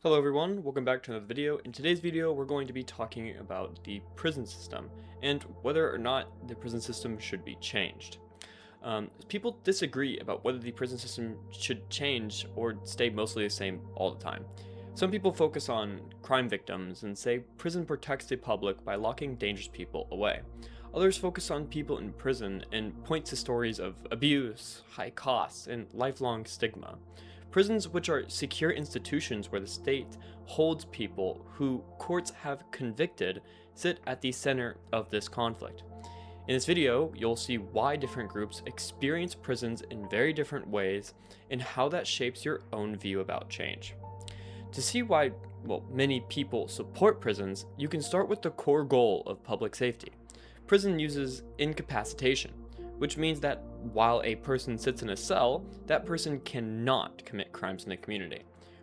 Hello everyone, welcome back to another video. In today's video, we're going to be talking about the prison system and whether or not the prison system should be changed. People disagree about whether the prison system should change or stay mostly the same all the time. Some people focus on crime victims and say prison protects the public by locking dangerous people away. Others focus on people in prison and point to stories of abuse, high costs, and lifelong stigma. Prisons, which are secure institutions where the state holds people who courts have convicted, sit at the center of this conflict. In this video, you'll see why different groups experience prisons in very different ways and how that shapes your own view about change. To see why, many people support prisons, you can start with the core goal of public safety. Prison uses incapacitation, which means that while a person sits in a cell, that person cannot commit crimes in the community.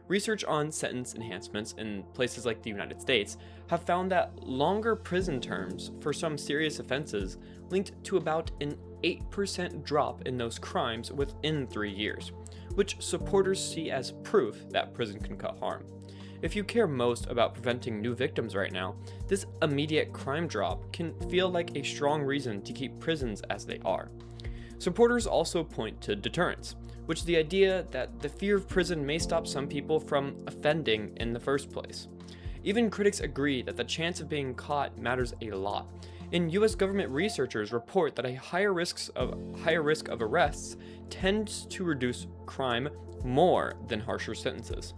Research on sentence enhancements in places like the United States have found that longer prison terms for some serious offenses linked to about an 8% drop in those crimes within 3 years, which supporters see as proof that prison can cut harm. If you care most about preventing new victims right now, this immediate crime drop can feel like a strong reason to keep prisons as they are. Supporters also point to deterrence, which is the idea that the fear of prison may stop some people from offending in the first place. Even critics agree that the chance of being caught matters a lot, and US government researchers report that a higher risk of arrests tends to reduce crime more than harsher sentences.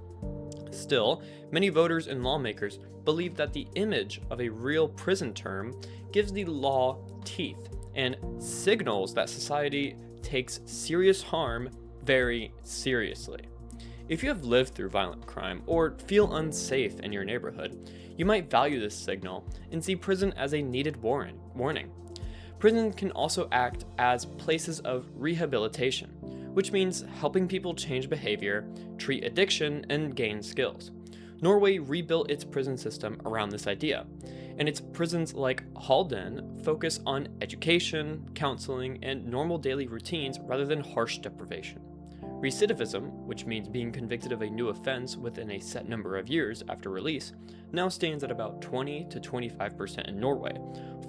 Still, many voters and lawmakers believe that the image of a real prison term gives the law teeth and signals that society takes serious harm very seriously. If you have lived through violent crime or feel unsafe in your neighborhood, you might value this signal and see prison as a needed warning. Prison can also act as places of rehabilitation, which means helping people change behavior, treat addiction, and gain skills. Norway rebuilt its prison system around this idea, and its prisons like Halden focus on education, counseling, and normal daily routines rather than harsh deprivation. Recidivism, which means being convicted of a new offense within a set number of years after release, now stands at about 20 to 25% in Norway,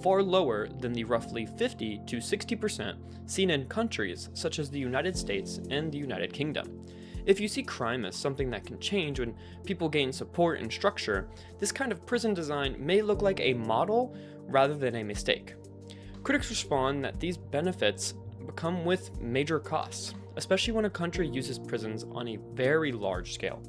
far lower than the roughly 50 to 60% seen in countries such as the United States and the United Kingdom. If you see crime as something that can change when people gain support and structure, this kind of prison design may look like a model rather than a mistake. Critics respond that these benefits come with major costs, especially when a country uses prisons on a very large scale.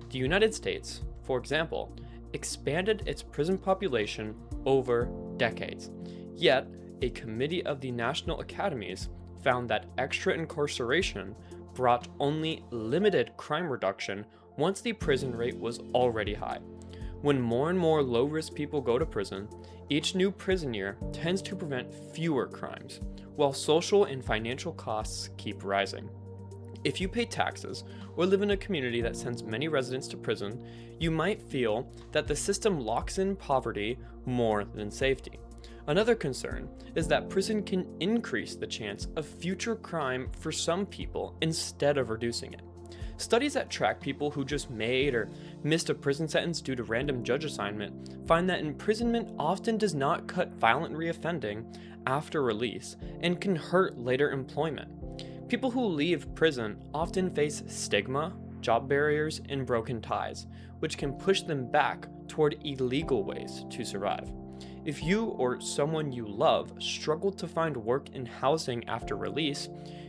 The United States, for example, expanded its prison population over decades. Yet, a committee of the National Academies found that extra incarceration brought only limited crime reduction once the prison rate was already high. When more and more low-risk people go to prison, each new prison year tends to prevent fewer crimes, while social and financial costs keep rising. If you pay taxes or live in a community that sends many residents to prison, you might feel that the system locks in poverty more than safety. Another concern is that prison can increase the chance of future crime for some people instead of reducing it. Studies that track people who just made or missed a prison sentence due to random judge assignment find that imprisonment often does not cut violent reoffending after release and can hurt later employment. People who leave prison often face stigma, job barriers, and broken ties, which can push them back toward illegal ways to survive. If you or someone you love struggle to find work and housing after release,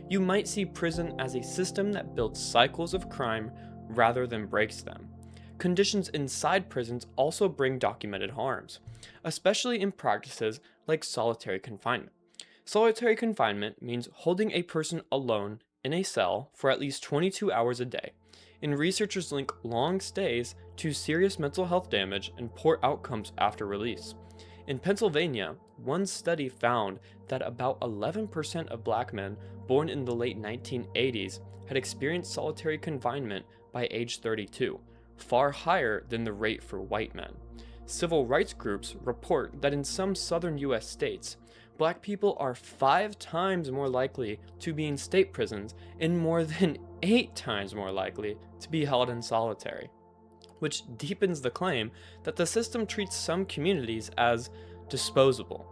you might see prison as a system that builds cycles of crime rather than breaks them. Conditions inside prisons also bring documented harms, especially in practices like solitary confinement. Solitary confinement means holding a person alone in a cell for at least 22 hours a day, and researchers link long stays to serious mental health damage and poor outcomes after release. In Pennsylvania, one study found that about 11% of black men born in the late 1980s had experienced solitary confinement by age 32, far higher than the rate for white men. Civil rights groups report that in some southern US states, black people are 5 times more likely to be in state prisons and more than 8 times more likely to be held in solitary. which deepens the claim that the system treats some communities as disposable.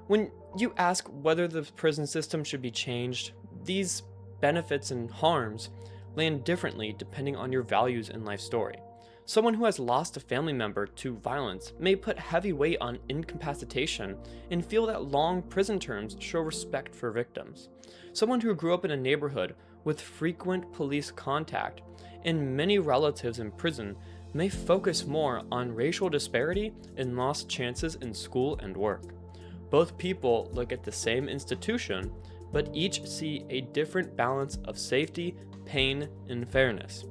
When you ask whether the prison system should be changed, these benefits and harms land differently depending on your values and life story. Someone who has lost a family member to violence may put heavy weight on incapacitation and feel that long prison terms show respect for victims. Someone who grew up in a neighborhood with frequent police contact and many relatives in prison may focus more on racial disparity and lost chances in school and work. Both people look at the same institution, but each see a different balance of safety, pain, and fairness.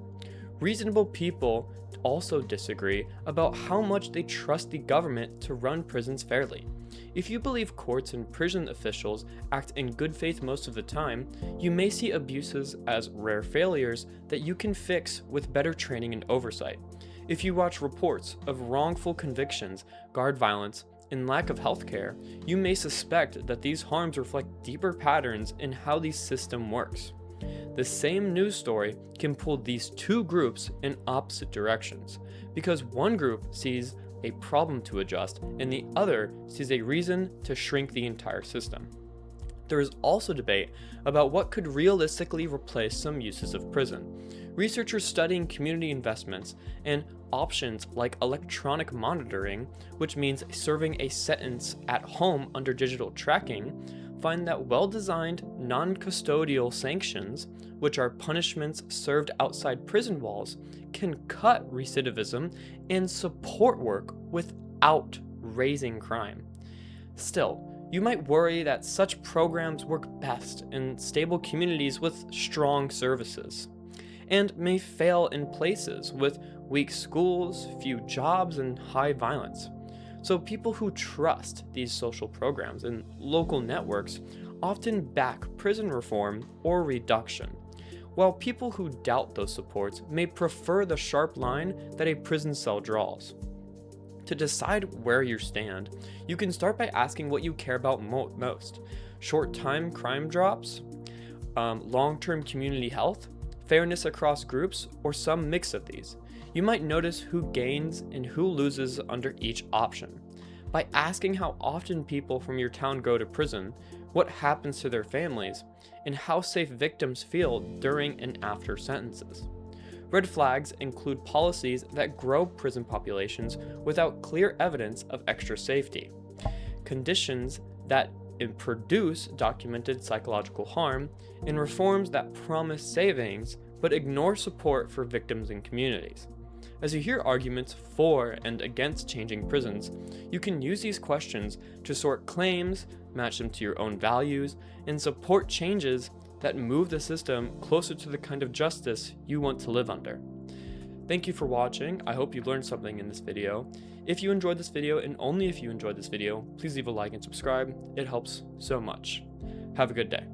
Reasonable people also disagree about how much they trust the government to run prisons fairly. If you believe courts and prison officials act in good faith most of the time, you may see abuses as rare failures that you can fix with better training and oversight. If you watch reports of wrongful convictions, guard violence, and lack of health care, you may suspect that these harms reflect deeper patterns in how the system works. The same news story can pull these two groups in opposite directions, because one group sees a problem to adjust and the other sees a reason to shrink the entire system. There is also debate about what could realistically replace some uses of prison. Researchers studying community investments and options like electronic monitoring, which means serving a sentence at home under digital tracking, find that well-designed non-custodial sanctions, which are punishments served outside prison walls, can cut recidivism and support work without raising crime. Still, you might worry that such programs work best in stable communities with strong services, and may fail in places with weak schools, few jobs, and high violence. So people who trust these social programs and local networks often back prison reform or reduction, while people who doubt those supports may prefer the sharp line that a prison cell draws. To decide where you stand, you can start by asking what you care about most: short-time crime drops, long-term community health, fairness across groups, or some mix of these. You might notice who gains and who loses under each option. By asking how often people from your town go to prison, what happens to their families, and how safe victims feel during and after sentences. Red flags include policies that grow prison populations without clear evidence of extra safety, conditions that produce documented psychological harm, and reforms that promise savings but ignore support for victims and communities. As you hear arguments for and against changing prisons, you can use these questions to sort claims, match them to your own values, and support changes that move the system closer to the kind of justice you want to live under. Thank you for watching. I hope you learned something in this video. If you enjoyed this video, and only if you enjoyed this video, please leave a like and subscribe. It helps so much. Have a good day.